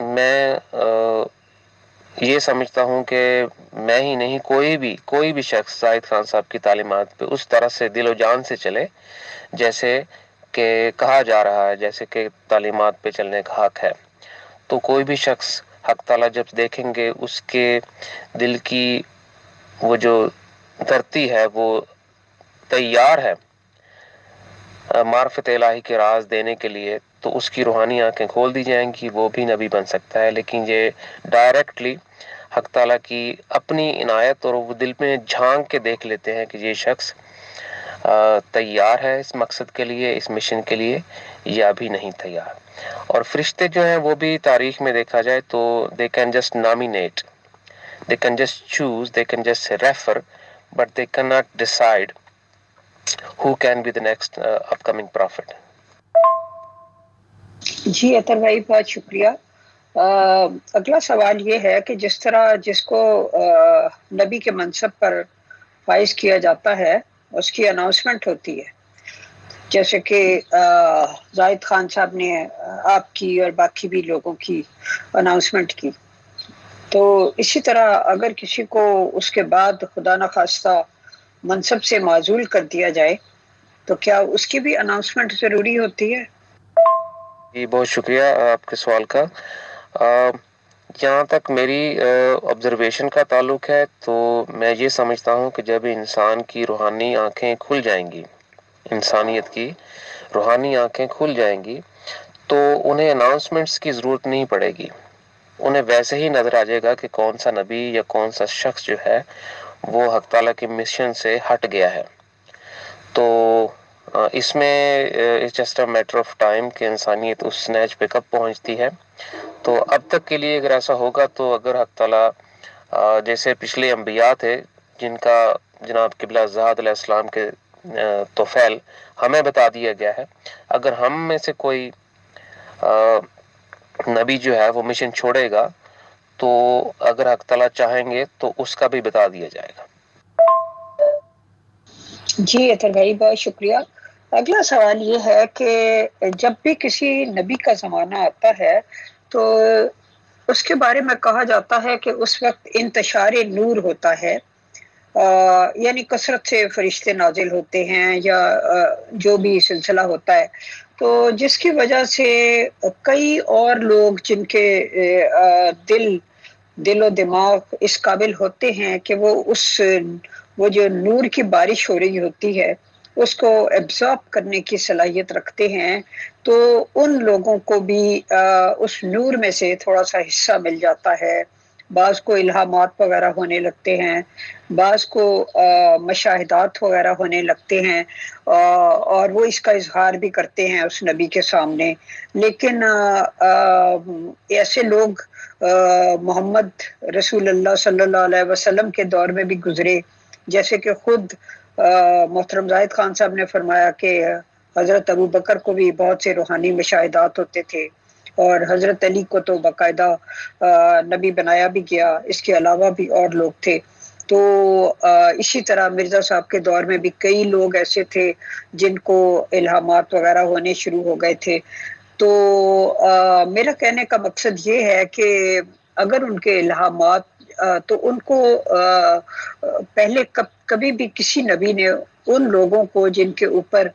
میں یہ سمجھتا ہوں کہ میں ہی نہیں کوئی بھی شخص زاہد خان صاحب کی تعلیمات پہ اس طرح سے دل و جان سے چلے جیسے کہ کہا جا رہا ہے، جیسے کہ تعلیمات پہ چلنے کا حق ہے، تو کوئی بھی شخص حق تعالیٰ جب دیکھیں گے اس کے دل کی وہ جو دھرتی ہے وہ تیار ہے معرفت الہی کے راز دینے کے لیے، تو اس کی روحانی آنکھیں کھول دی جائیں گی، وہ بھی نبی بن سکتا ہے۔ لیکن یہ ڈائریکٹلی حق تعالیٰ کی اپنی عنایت اور وہ دل میں جھانک کے دیکھ لیتے ہیں کہ یہ شخص تیار ہے اس مقصد کے لیے، اس مشن کے لیے، یا بھی نہیں تیار۔ اور فرشتے جو ہیں وہ بھی تاریخ میں دیکھا جائے تو they can just nominate, they can just choose, they can just refer, but they cannot decide who can be the next upcoming prophet. جی اطہر بھائی بہت شکریہ۔ اگلا سوال یہ ہے کہ جس طرح جس کو نبی کے منصب پر فائز کیا جاتا ہے اس کی اناؤنسمنٹ ہوتی ہے، جیسے کہ زاہد خان صاحب نے آپ کی اور باقی بھی لوگوں کی اناؤنسمنٹ کی، تو اسی طرح اگر کسی کو اس کے بعد خدا نخواستہ منصب سے معزول کر دیا جائے تو کیا اس کی بھی اناؤنسمنٹ ضروری ہوتی ہے؟ جی بہت شکریہ آپ کے سوال کا۔ جہاں تک میری آبزرویشن کا تعلق ہے تو میں یہ سمجھتا ہوں کہ جب انسان کی روحانی آنکھیں کھل جائیں گی، انسانیت کی روحانی آنکھیں کھل جائیں گی، تو انہیں اناؤنسمنٹس کی ضرورت نہیں پڑے گی، انہیں ویسے ہی نظر آ جائے گا کہ کون سا نبی یا کون سا شخص جو ہے وہ حق تعالیٰ کے مشن سے ہٹ گیا ہے۔ تو اس میں it's just a matter of time کہ انسانیت اس سنیج پہ کب پہنچتی ہے۔ تو اب تک کے لیے اگر ایسا ہوگا تو اگر حق تعالیٰ جیسے پچھلے انبیاء تھے جن کا جناب قبلہ زہد علیہ السلام کے توفیل ہمیں بتا دیا گیا ہے، اگر ہم میں سے کوئی نبی جو ہے وہ مشن چھوڑے گا تو اگر حق تعالیٰ چاہیں گے تو اس کا بھی بتا دیا جائے گا۔ جی اطہر بھائی بہت شکریہ۔ اگلا سوال یہ ہے کہ جب بھی کسی نبی کا زمانہ آتا ہے تو اس کے بارے میں کہا جاتا ہے کہ اس وقت انتشار نور ہوتا ہے، یعنی کثرت سے فرشتے نازل ہوتے ہیں یا جو بھی سلسلہ ہوتا ہے، تو جس کی وجہ سے کئی اور لوگ جن کے دل و دماغ اس قابل ہوتے ہیں کہ وہ جو نور کی بارش ہو رہی ہوتی ہے اس کو ایبزارب کرنے کی صلاحیت رکھتے ہیں، تو ان لوگوں کو بھی اس نور میں سے تھوڑا سا حصہ مل جاتا ہے۔ بعض کو الہامات وغیرہ ہونے لگتے ہیں، بعض کو مشاہدات وغیرہ ہونے لگتے ہیں، اور وہ اس کا اظہار بھی کرتے ہیں اس نبی کے سامنے۔ لیکن ایسے لوگ محمد رسول اللہ صلی اللہ علیہ وسلم کے دور میں بھی گزرے، جیسے کہ خود محترم زاہد خان صاحب نے فرمایا کہ حضرت ابو بکر کو بھی بہت سے روحانی مشاہدات ہوتے تھے، اور حضرت علی کو تو باقاعدہ نبی بنایا بھی گیا، اس کے علاوہ بھی اور لوگ تھے۔ تو اسی طرح مرزا صاحب کے دور میں بھی کئی لوگ ایسے تھے جن کو الہامات وغیرہ ہونے شروع ہو گئے تھے۔ تو میرا کہنے کا مقصد یہ ہے کہ اگر ان کے الہامات تو ان کو پہلے کبھی بھی کسی نبی نے ان لوگوں کو جن کے اوپر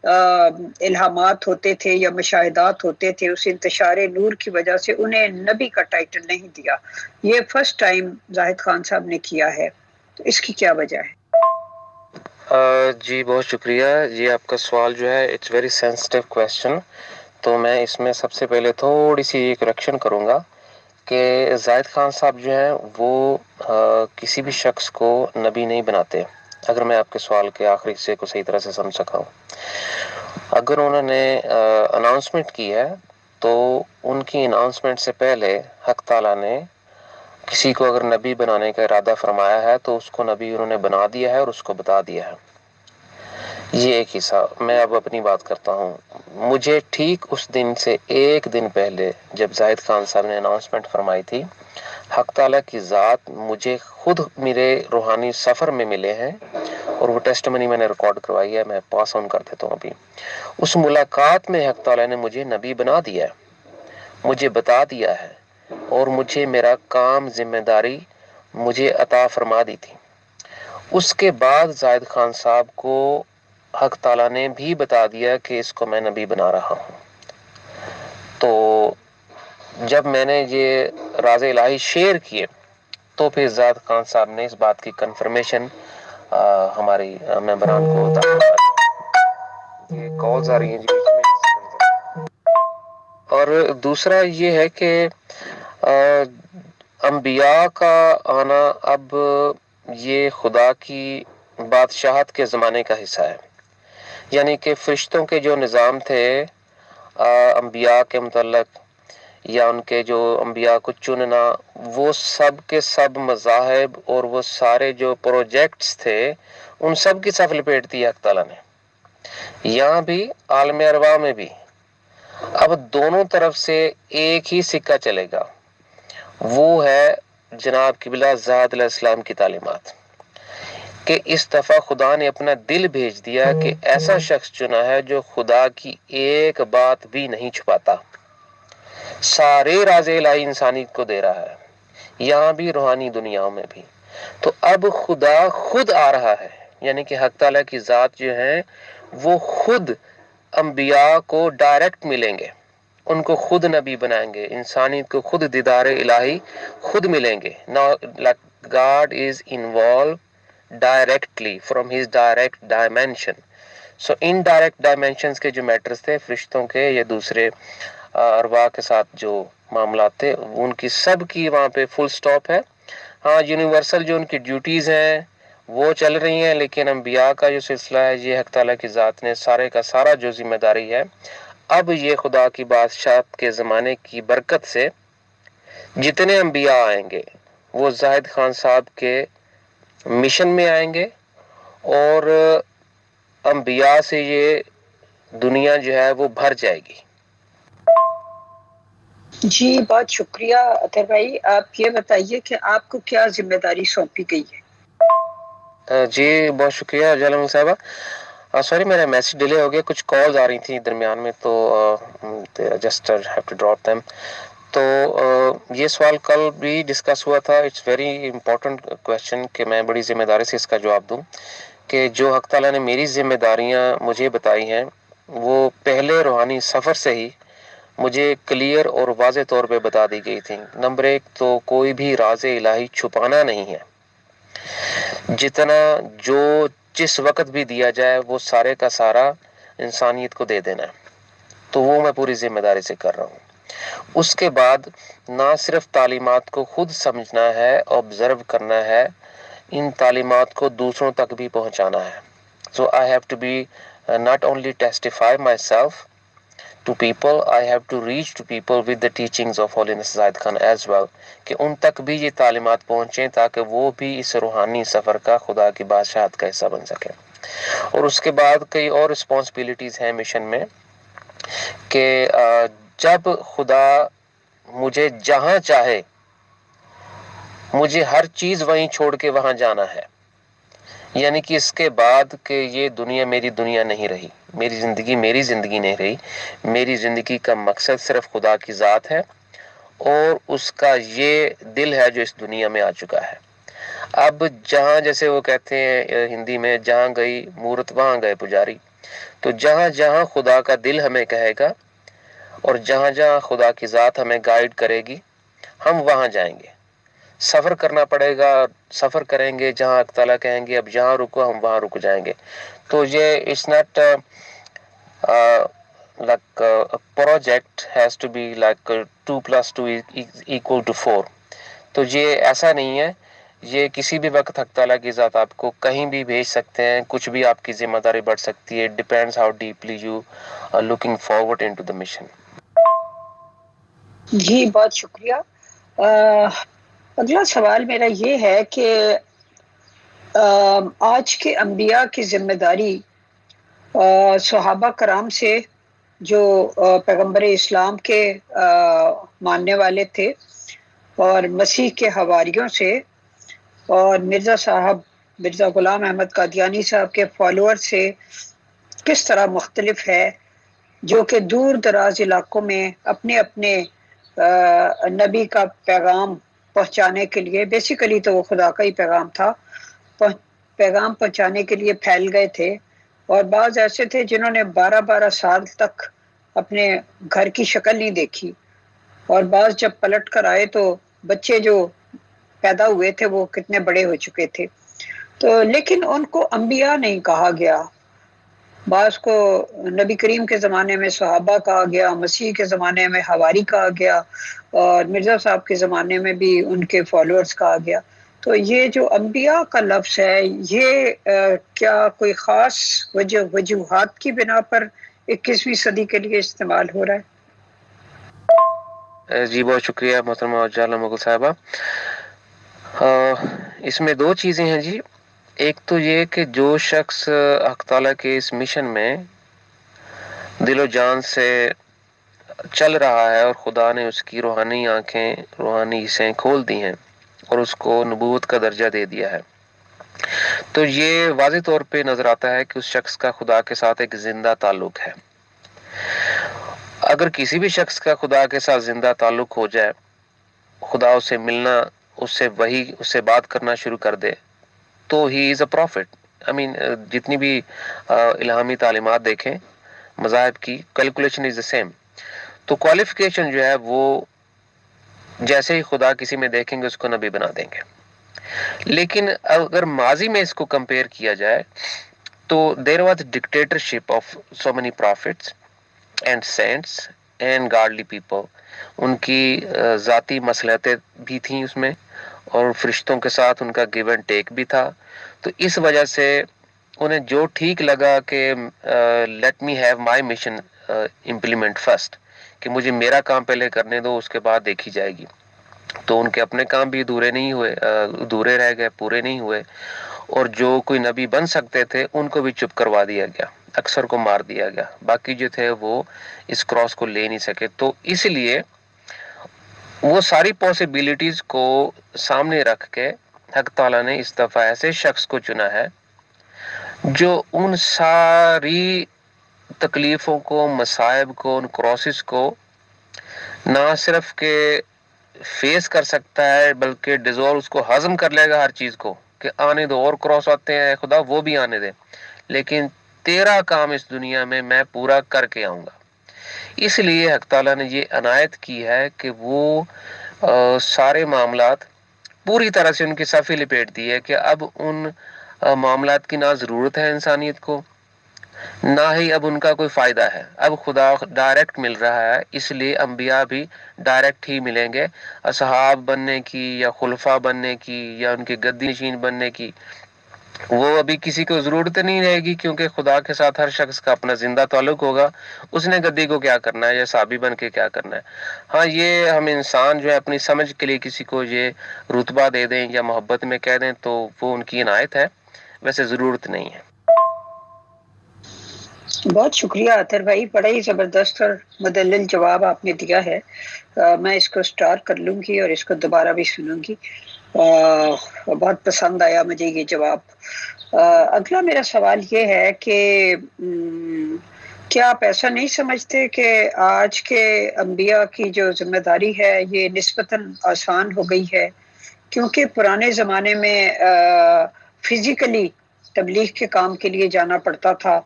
الہامات ہوتے تھے یا مشاہدات ہوتے تھے اس انتشار نور کی وجہ سے انہیں نبی کا ٹائٹل نہیں دیا۔ یہ فرسٹ ٹائم زاہد خان صاحب نے کیا ہے، تو اس کی کیا وجہ ہے؟ جی بہت شکریہ۔ یہ آپ کا سوال جو ہے اٹس ویری سینسٹیو کویسچن، تو میں اس میں سب سے پہلے تھوڑی سی ایک کریکشن کروں گا کہ زاہد خان صاحب جو ہیں وہ کسی بھی شخص کو نبی نہیں بناتے، اگر میں آپ کے سوال کے آخری حصے کو صحیح طرح سے سمجھ سکا ہوں۔ اگر انہوں نے اناؤنسمنٹ کی ہے تو ان کی اناؤنسمنٹ سے پہلے حق تعالیٰ نے کسی کو اگر نبی بنانے کا ارادہ فرمایا ہے تو اس کو نبی انہوں نے بنا دیا ہے اور اس کو بتا دیا ہے۔ یہ ایک حصہ۔ میں اب اپنی بات کرتا ہوں۔ مجھے ٹھیک اس دن سے ایک دن پہلے جب زاہد خان صاحب نے اناؤنسمنٹ فرمائی تھی، حق تعالیٰ کی ذات مجھے خود میرے روحانی سفر میں ملے ہیں، اور وہ ٹیسٹمنی میں نے ریکارڈ کروائی ہے، میں پاس آن کر دیتا ہوں ابھی۔ اس ملاقات میں حق تعالیٰ نے مجھے نبی بنا دیا ہے، مجھے بتا دیا ہے اور مجھے میرا کام ذمہ داری مجھے عطا فرما دی تھی۔ اس کے بعد زاہد خان صاحب کو حق تعالیٰ نے بھی بتا دیا کہ اس کو میں نبی بنا رہا ہوں۔ تو جب میں نے یہ راز الہی شیئر کیے تو پھر زاہد خان صاحب نے اس بات کی کنفرمیشن ہماری ممبران کو یہ کالز آ رہی ہیں جی بیچ میں۔ اور دوسرا یہ ہے کہ انبیاء کا آنا اب یہ خدا کی بادشاہت کے زمانے کا حصہ ہے، یعنی کہ فرشتوں کے جو نظام تھے انبیاء کے متعلق یا ان کے جو انبیاء کو چننا، وہ سب کے سب مذاہب اور وہ سارے جو پروجیکٹس تھے ان سب کی صف لپیٹ دی حق تعالیٰ نے، یہاں بھی عالم ارواح میں بھی۔ اب دونوں طرف سے ایک ہی سکہ چلے گا، وہ ہے جناب قبلہ زاہد علیہ السلام کی تعلیمات، کہ اس دفعہ خدا نے اپنا دل بھیج دیا کہ ایسا شخص چنا ہے جو خدا کی ایک بات بھی نہیں چھپاتا، سارے راز الہی انسانیت کو دے رہا ہے، یہاں بھی روحانی دنیاؤں میں بھی۔ تو اب خدا خود آ رہا ہے، یعنی کہ حق تعالیٰ کی ذات جو ہے وہ خود انبیاء کو ڈائریکٹ ملیں گے، ان کو خود نبی بنائیں گے، انسانیت کو خود دیدار الہی خود ملیں گے۔ Now God is involved directly from his direct dimension. So indirect dimensions کے جو میٹرز تھے فرشتوں کے یا دوسرے ارواح کے ساتھ جو معاملات تھے ان کی سب کی وہاں پہ فل سٹاپ ہے۔ ہاں یونیورسل جو ان کی ڈیوٹیز ہیں وہ چل رہی ہیں، لیکن انبیاء کا جو سلسلہ ہے یہ حق تعالیٰ کی ذات نے سارے کا سارا جو ذمہ داری ہے، اب یہ خدا کی بادشاہت کے زمانے کی برکت سے جتنے انبیاء آئیں گے وہ زاہد خان صاحب کے مشن میں آئیں گے، اور انبیاء سے یہ دنیا جو ہے وہ بھر جائے گی۔ جی بہت شکریہ اطہر بھائی، آپ یہ بتائیے کہ آپ کو کیا ذمہ داری سونپی گئی ہے؟ جی بہت شکریہ جلال صاحبہ، سوری میرا میسج ڈیلے ہو گیا، کچھ کالز آ رہی تھیں درمیان میں تو just have to drop them. تو یہ سوال کل بھی ڈسکس ہوا تھا، اٹس ویری امپورٹنٹ کویشچن کہ میں بڑی ذمہ داری سے اس کا جواب دوں، کہ جو حق تعالیٰ نے میری ذمہ داریاں مجھے بتائی ہیں وہ پہلے روحانی سفر سے ہی مجھے کلیئر اور واضح طور پہ بتا دی گئی تھی۔ نمبر ایک تو کوئی بھی راز الہی چھپانا نہیں ہے، جتنا جو جس وقت بھی دیا جائے وہ سارے کا سارا انسانیت کو دے دینا ہے، تو وہ میں پوری ذمہ داری سے کر رہا ہوں۔ اس کے بعد نہ صرف تعلیمات کو خود سمجھنا ہے، آبزرو کرنا ہے، ان تعلیمات کو دوسروں تک بھی پہنچانا ہے۔ So I have to be not only testify myself to people, I have to reach to people with the teachings of Holiness Zahid Khan as well، کہ ان تک بھی یہ تعلیمات پہنچیں تاکہ وہ بھی اس روحانی سفر کا خدا کی بادشاہت کا حصہ بن سکیں۔ اور اس کے بعد کئی اور رسپانسبلٹیز ہیں مشن میں، کہ جب خدا مجھے جہاں چاہے مجھے ہر چیز وہیں چھوڑ کے وہاں جانا ہے، یعنی کہ اس کے بعد کہ یہ دنیا میری دنیا نہیں رہی، میری زندگی نہیں رہی، میری زندگی کا مقصد صرف خدا کی ذات ہے اور اس کا یہ دل ہے جو اس دنیا میں آ چکا ہے۔ اب جہاں جیسے وہ کہتے ہیں ہندی میں جہاں گئی مورت وہاں گئے پجاری، تو جہاں جہاں خدا کا دل ہمیں کہے گا اور جہاں جہاں خدا کی ذات ہمیں گائیڈ کرے گی ہم وہاں جائیں گے۔ سفر کرنا پڑے گا، سفر کریں گے، جہاں تعالیٰ کہیں گے اب جہاں رکو ہم وہاں رک جائیں گے۔ تو یہ it's not like a project has to be like 2+2 equal to 4۔ تو یہ ایسا نہیں ہے، یہ کسی بھی وقت حق تعالیٰ کی ذات آپ کو کہیں بھی بھیج سکتے ہیں، کچھ بھی آپ کی ذمہ داری بڑھ سکتی ہے۔ Depends how deeply you are looking forward into the mission۔ جی بہت شکریہ۔ اگلا سوال میرا یہ ہے کہ آج کے انبیاء کی ذمہ داری صحابہ کرام سے جو پیغمبر اسلام کے ماننے والے تھے اور مسیح کے حواریوں سے اور مرزا غلام احمد قادیانی صاحب کے فالوور سے کس طرح مختلف ہے، جو کہ دور دراز علاقوں میں اپنے اپنے نبی کا پیغام پہنچانے کے لیے، بیسیکلی تو وہ خدا کا ہی پیغام تھا، پیغام پہنچانے کے لیے پھیل گئے تھے، اور بعض ایسے تھے جنہوں نے 12 سال تک اپنے گھر کی شکل نہیں دیکھی، اور بعض جب پلٹ کر آئے تو بچے جو پیدا ہوئے تھے وہ کتنے بڑے ہو چکے تھے. تو لیکن ان کو انبیاء نہیں کہا گیا. بعض کو نبی کریم کے زمانے میں صحابہ کہا گیا، مسیح کے زمانے میں حواری کہا گیا، اور مرزا صاحب کے زمانے میں بھی ان کے فالوورز کہا گیا. تو یہ جو انبیاء کا لفظ ہے، یہ کیا کوئی خاص وجوہات کی بنا پر 21ویں صدی کے لیے استعمال ہو رہا ہے؟ جی بہت شکریہ محترمہ اجالا مغل صاحبہ. اس میں دو چیزیں ہیں جی. ایک تو یہ کہ جو شخص حق تعالیٰ کے اس مشن میں دل و جان سے چل رہا ہے اور خدا نے اس کی روحانی آنکھیں، روحانی حصیں کھول دی ہیں اور اس کو نبوت کا درجہ دے دیا ہے، تو یہ واضح طور پہ نظر آتا ہے کہ اس شخص کا خدا کے ساتھ ایک زندہ تعلق ہے. اگر کسی بھی شخص کا خدا کے ساتھ زندہ تعلق ہو جائے، خدا اسے ملنا، اس سے بات کرنا شروع کر دے، تو ہی از اے پروفٹ. جتنی بھی الہامی تعلیمات دیکھیں مذاہب کی، کیلکولیشن از دا سیم. تو کوالیفیکیشن جو ہے وہ جیسے ہی خدا کسی میں دیکھیں گے اس کو نبی بنا دیں گے. لیکن اگر ماضی میں اس کو کمپیئر کیا جائے تو there was dictatorship of so many prophets and saints and godly people. ان کی ذاتی مصلحتیں بھی تھیں اس میں، اور فرشتوں کے ساتھ ان کا گیو اینڈ ٹیک بھی تھا. تو اس وجہ سے انہیں جو ٹھیک لگا کہ let me have my mission implement first, کہ مجھے میرا کام پہلے کرنے دو، اس کے بعد دیکھی جائے گی. تو ان کے اپنے کام بھی ادھورے رہ گئے، پورے نہیں ہوئے، اور جو کوئی نبی بن سکتے تھے ان کو بھی چپ کروا دیا گیا، اکثر کو مار دیا گیا، باقی جو تھے وہ اس کراس کو لے نہیں سکے. تو اس لیے وہ ساری پاسبلٹیز کو سامنے رکھ کے حق تعالیٰ نے اس دفعہ ایسے شخص کو چنا ہے جو ان ساری تکلیفوں کو، مصائب کو، ان کراسز کو نہ صرف کہ فیس کر سکتا ہے بلکہ ڈیزولو، اس کو ہضم کر لے گا ہر چیز کو، کہ آنے دو، اور کراس آتے ہیں خدا وہ بھی آنے دے، لیکن تیرا کام اس دنیا میں میں پورا کر کے آؤں گا. اس لیے حق تعالیٰ نے یہ عنایت کی ہے کہ وہ سارے معاملات پوری طرح سے ان کی صفی لپیٹ دی ہے، کہ اب ان معاملات کی نہ ضرورت ہے انسانیت کو، نہ ہی اب ان کا کوئی فائدہ ہے. اب خدا ڈائریکٹ مل رہا ہے، اس لیے انبیاء بھی ڈائریکٹ ہی ملیں گے. اصحاب بننے کی یا خلفاء بننے کی یا ان کے گدی نشین بننے کی وہ ابھی کسی کو ضرورت نہیں رہے گی، کیونکہ خدا کے ساتھ ہر شخص کا اپنا زندہ تعلق ہوگا. اس نے گدی کو کیا کرنا ہے یا صحابی بن کے کیا کرنا ہے. ہاں، یہ ہم انسان جو ہے اپنی سمجھ کے لیے کسی کو یہ رتبہ دے دیں یا محبت میں کہہ دیں تو وہ ان کی عنایت ہے، ویسے ضرورت نہیں ہے. بہت شکریہ عطر بھائی، بڑا ہی زبردست اور مدلل جواب آپ نے دیا ہے. میں اس کو سٹار کر لوں گی اور اس کو دوبارہ بھی سنوں گی. بہت پسند آیا مجھے یہ جواب. اگلا میرا سوال یہ ہے کہ کیا آپ ایسا نہیں سمجھتے کہ آج کے انبیاء کی جو ذمہ داری ہے یہ نسبتاً آسان ہو گئی ہے؟ کیونکہ پرانے زمانے میں فزیکلی تبلیغ کے کام کے لیے جانا پڑتا تھا،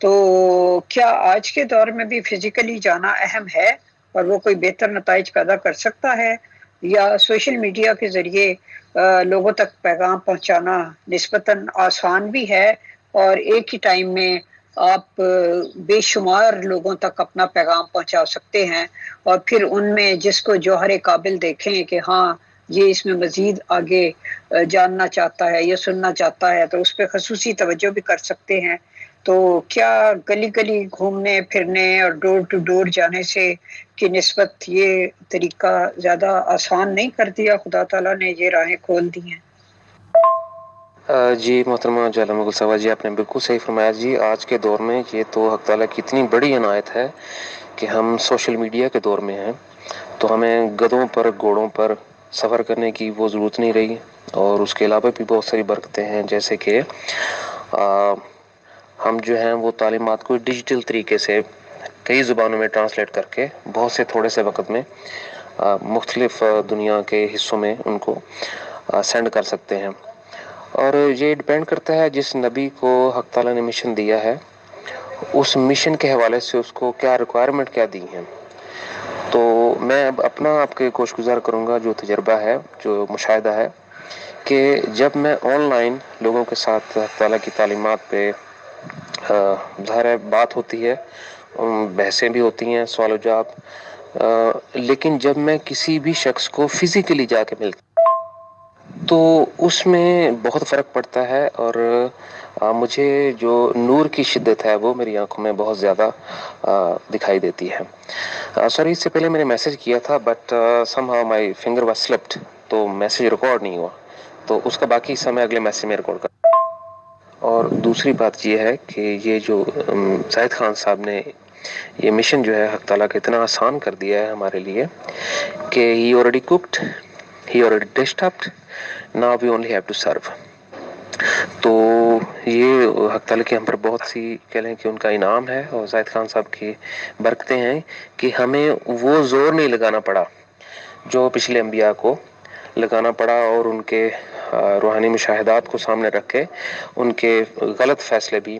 تو کیا آج کے دور میں بھی فزیکلی جانا اہم ہے اور وہ کوئی بہتر نتائج پیدا کر سکتا ہے، یا سوشل میڈیا کے ذریعے لوگوں تک پیغام پہنچانا نسبتاً آسان بھی ہے، اور ایک ہی ٹائم میں آپ بے شمار لوگوں تک اپنا پیغام پہنچا سکتے ہیں، اور پھر ان میں جس کو جوہر قابل دیکھیں کہ ہاں یہ اس میں مزید آگے جاننا چاہتا ہے یا سننا چاہتا ہے تو اس پہ خصوصی توجہ بھی کر سکتے ہیں؟ تو کیا گلی گلی گھومنے پھرنے اور ڈور ٹو ڈور جانے سے کی نسبت یہ طریقہ زیادہ آسان نہیں کر دیا؟ خدا تعالیٰ نے یہ راہیں کھول دی ہیں. جی محترمہ جالا مغل صاحبہ جی، آپ نے بالکل صحیح فرمایا جی. آج کے دور میں یہ تو حق تعالیٰ کی اتنی بڑی عنایت ہے کہ ہم سوشل میڈیا کے دور میں ہیں، تو ہمیں گدھوں پر، گھوڑوں پر سفر کرنے کی وہ ضرورت نہیں رہی، اور اس کے علاوہ بھی بہت ساری برکتیں ہیں، جیسے کہ ہم جو ہیں وہ تعلیمات کو ڈیجیٹل طریقے سے کئی زبانوں میں ٹرانسلیٹ کر کے بہت سے تھوڑے سے وقت میں مختلف دنیا کے حصوں میں ان کو سینڈ کر سکتے ہیں. اور یہ ڈپینڈ کرتا ہے جس نبی کو حق تعالیٰ نے مشن دیا ہے اس مشن کے حوالے سے اس کو کیا ریکوائرمنٹ کیا دی ہیں. تو میں اب اپنا آپ کے کوشش گزار کروں گا جو تجربہ ہے جو مشاہدہ ہے کہ جب میں آن لائن لوگوں کے ساتھ حق تعالیٰ کی تعلیمات پہ ظاہر ہے بات ہوتی ہے، بحثیں بھی ہوتی ہیں، سوال و جواب، لیکن جب میں کسی بھی شخص کو فزیکلی جا کے ملتا تو اس میں بہت فرق پڑتا ہے، اور مجھے جو نور کی شدت ہے وہ میری آنکھوں میں بہت زیادہ دکھائی دیتی ہے. سوری، اس سے پہلے میں نے میسج کیا تھا but somehow my finger was slipped, تو میسج ریکارڈ نہیں ہوا، تو اس کا باقی حصہ میں اگلے میسج میں ریکارڈ کروں. اور دوسری بات یہ ہے کہ یہ جو زاہد خان صاحب نے یہ مشن جو ہے حق تعالیٰ کا اتنا آسان کر دیا ہے ہمارے لیے کہ ہی already cooked, he already dished up, now we only have to serve. تو یہ حق تعالیٰ کی ہم پر بہت سی کہہ لیں کہ ان کا انعام ہے، اور زاہد خان صاحب کی برکتیں ہیں کہ ہمیں وہ زور نہیں لگانا پڑا جو پچھلے انبیاء کو لگانا پڑا، اور ان کے روحانی مشاہدات کو سامنے رکھ کے ان کے غلط فیصلے بھی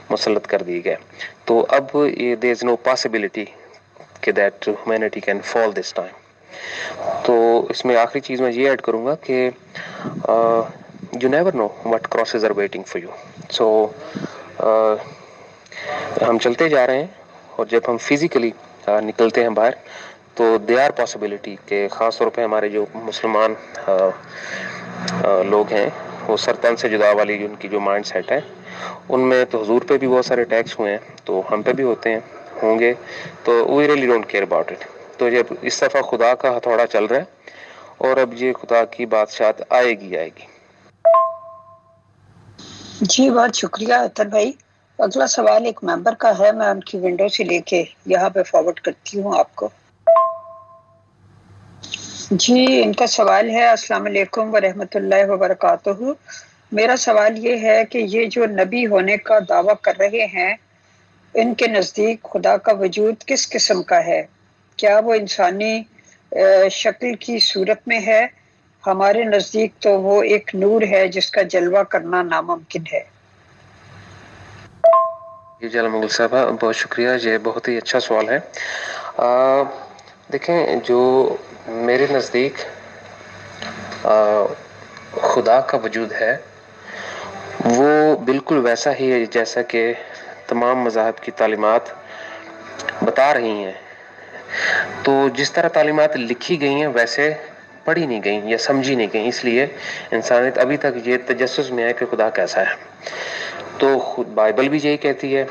مسلط کر دیے گئے. تو اب there is no possibility کہ that humanity can fall this time. تو اس میں آخری چیز میں یہ ایڈ کروں گا کہ you never know what crosses are waiting for you. So ہم چلتے جا رہے ہیں، اور جب ہم فزیکلی نکلتے ہیں باہر تو دے آر پاسبلٹی کہ خاص طور پہ ہمارے جو مسلمان لوگ ہیں وہ سرطان سے جدا والی ان کی جو مائنڈ سیٹ ہے ان میں تو حضور پہ بھی بہت سارے اٹیکس ہوئے ہیں، تو ہم پہ بھی ہوتے ہیں، ہوں گے، تو we really don't care about it. تو جب اس دفعہ خدا کا ہتھوڑا چل رہا ہے اور اب یہ خدا کی بادشاہت آئے گی. جی بہت شکریہ اطہر بھائی. اگلا سوال ایک ممبر کا ہے، میں ان کی ونڈو سے لے کے یہاں پہ فارورڈ کرتی ہوں آپ کو. جی ان کا سوال ہے، السلام علیکم ورحمۃ اللہ وبرکاتہ. میرا سوال یہ ہے کہ یہ جو نبی ہونے کا دعویٰ کر رہے ہیں ان کے نزدیک خدا کا وجود کس قسم کا ہے؟ کیا وہ انسانی شکل کی صورت میں ہے؟ ہمارے نزدیک تو وہ ایک نور ہے جس کا جلوہ کرنا ناممکن ہے. جی جلال مغل صاحب بہت شکریہ، یہ بہت ہی اچھا سوال ہے. دیکھیں، جو میرے نزدیک خدا کا وجود ہے وہ بالکل ویسا ہی ہے جیسا کہ تمام مذاہب کی تعلیمات بتا رہی ہیں. تو جس طرح تعلیمات لکھی گئی ہیں ویسے پڑھی نہیں گئیں یا سمجھی نہیں گئیں، اس لیے انسانیت ابھی تک یہ تجسس میں ہے کہ خدا کیسا ہے. تو خود بائبل بھی یہی کہتی ہے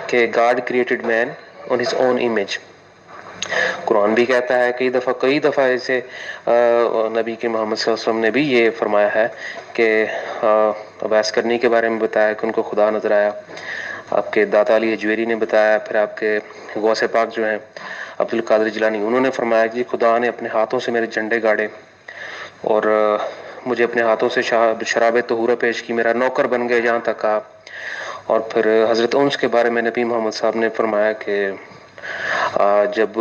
کہ God created man on his own image. Quran بھی کہتا ہے کئی دفعہ ایسے نبی کے محمد صلی اللہ علیہ وسلم نے بھی یہ فرمایا ہے کہ ویس کرنی کے بارے میں بتایا کہ ان کو خدا نظر آیا. آپ کے داتا علی حجویری نے بتایا، پھر آپ کے غوث پاک جو ہیں عبد القادر جیلانی انہوں نے فرمایا کہ خدا نے اپنے ہاتھوں سے میرے جھنڈے گاڑے اور مجھے اپنے ہاتھوں سے شراب طہورہ پیش کی، میرا نوکر بن گئے جہاں تک کہا. اور پھر حضرت انس کے بارے میں نبی محمد صاحب نے فرمایا کہ جب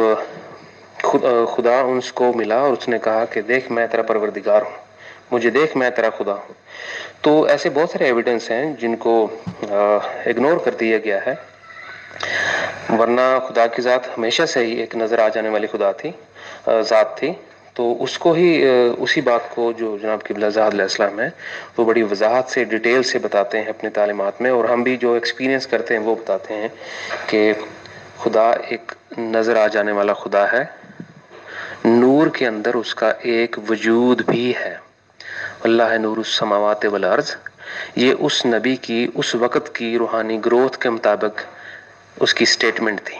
خدا انس کو ملا اور اس نے کہا کہ دیکھ میں تیرا پروردگار ہوں، مجھے دیکھ میں تیرا خدا ہوں. تو ایسے بہت سارے ایویڈنس ہیں جن کو اگنور کر دیا گیا ہے، ورنہ خدا کی ذات ہمیشہ سے ہی ایک نظر آ جانے والی خدا تھی، ذات تھی. تو اس کو ہی اسی بات کو جو جناب قبلہ زاد علیہ السلام ہے وہ بڑی وضاحت سے ڈیٹیل سے بتاتے ہیں اپنے تعلیمات میں، اور ہم بھی جو ایکسپیرینس کرتے ہیں وہ بتاتے ہیں کہ خدا ایک نظر آ جانے والا خدا ہے، نور کے اندر اس کا ایک وجود بھی ہے. اللہ نور السماوات والارض، یہ اس نبی کی اس وقت کی روحانی گروتھ کے مطابق اس کی سٹیٹمنٹ تھی.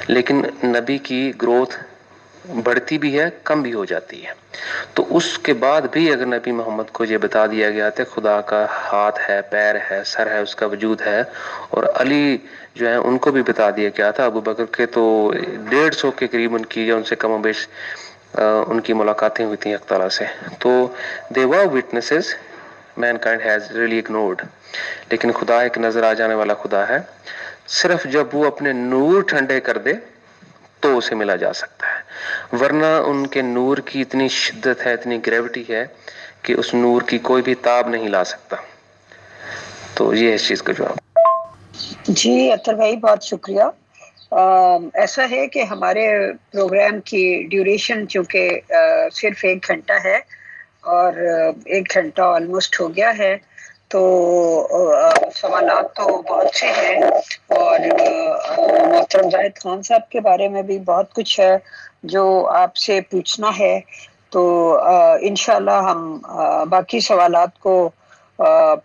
لیکن نبی کی گروتھ بڑھتی بھی ہے، کم بھی ہو جاتی ہے. تو اس کے بعد بھی اگر نبی محمد کو یہ بتا دیا گیا تھا خدا کا ہاتھ ہے، پیر ہے، سر ہے، اس کا وجود ہے، اور علی جو ہے ان کو بھی بتا دیا گیا تھا، ابو بکر کے تو 150 کے قریب ان کی یا ان سے کم و بیش ان کی ملاقاتیں ہوئی تھیں حق تعالیٰ سے. تو they were witnesses mankind has really ignored. لیکن خدا ایک نظر آ جانے والا خدا ہے، صرف جب وہ اپنے نور ٹھنڈے کر دے تو اسے ملا جا سکتا ہے. ورنہ ان کے نور کی اتنی شدت ہے, اتنی گریوٹی ہے کہ اس نور کی کوئی بھی تاب نہیں لا سکتا. تو یہ اس چیز کا جواب. جی اطہر بھائی بہت شکریہ. ایسا ہے کہ ہمارے پروگرام کی ڈیوریشن چونکہ صرف 1 گھنٹہ ہے اور 1 گھنٹہ آلموسٹ ہو گیا ہے, تو سوالات تو بہت سے ہیں اور محترم زاہد خان صاحب کے بارے میں بھی بہت کچھ ہے جو آپ سے پوچھنا ہے. تو انشاءاللہ ہم باقی سوالات کو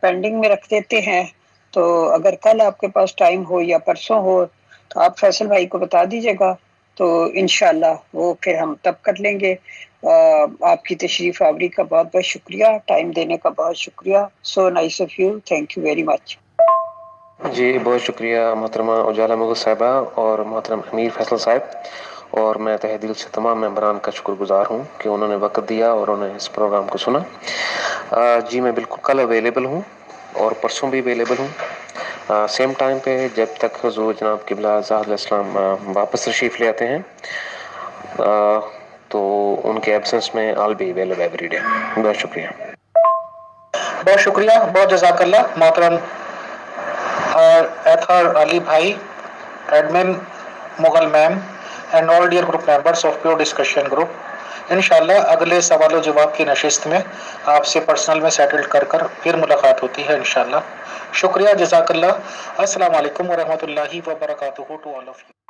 پینڈنگ میں رکھ دیتے ہیں. تو اگر کل آپ کے پاس ٹائم ہو یا پرسوں ہو تو آپ فیصل بھائی کو بتا دیجیے گا, تو انشاءاللہ وہ پھر ہم تب کر لیں گے. آپ کی تشریف آوری کا بہت بہت شکریہ, ٹائم دینے کا بہت شکریہ. So nice of you, thank you very much. جی بہت شکریہ محترمہ اجالا مغل صاحبہ اور محترم امیر فیصل صاحب, اور میں تہ دل سے تمام ممبران کا شکر گزار ہوں کہ انہوں نے وقت دیا اور انہوں نے اس پروگرام کو سنا. جی میں بالکل کل اویلیبل ہوں اور پرسوں بھی اویلیبل ہوں سیم ٹائم پہ, جب تک حضور جناب قبلہ زاہد علیہ السلام واپس تشریف لے آتے ہیں, تو ان کے ایبسنس میں all be available every day. بہت شکریہ. بہت شکریہ, بہت جزاک اللہ محترم اطہر علی بھائی, admin Mughal ma'am and all dear group members of pure discussion group. انشاءاللہ اگلے سوال و جواب کی نشست میں آپ سے پرسنل میں سیٹل کر پھر ملاقات ہوتی ہے انشاءاللہ. شکریہ, جزاک اللہ. السلام علیکم ورحمۃ اللہ وبرکاتہ ٹو آل آف یو.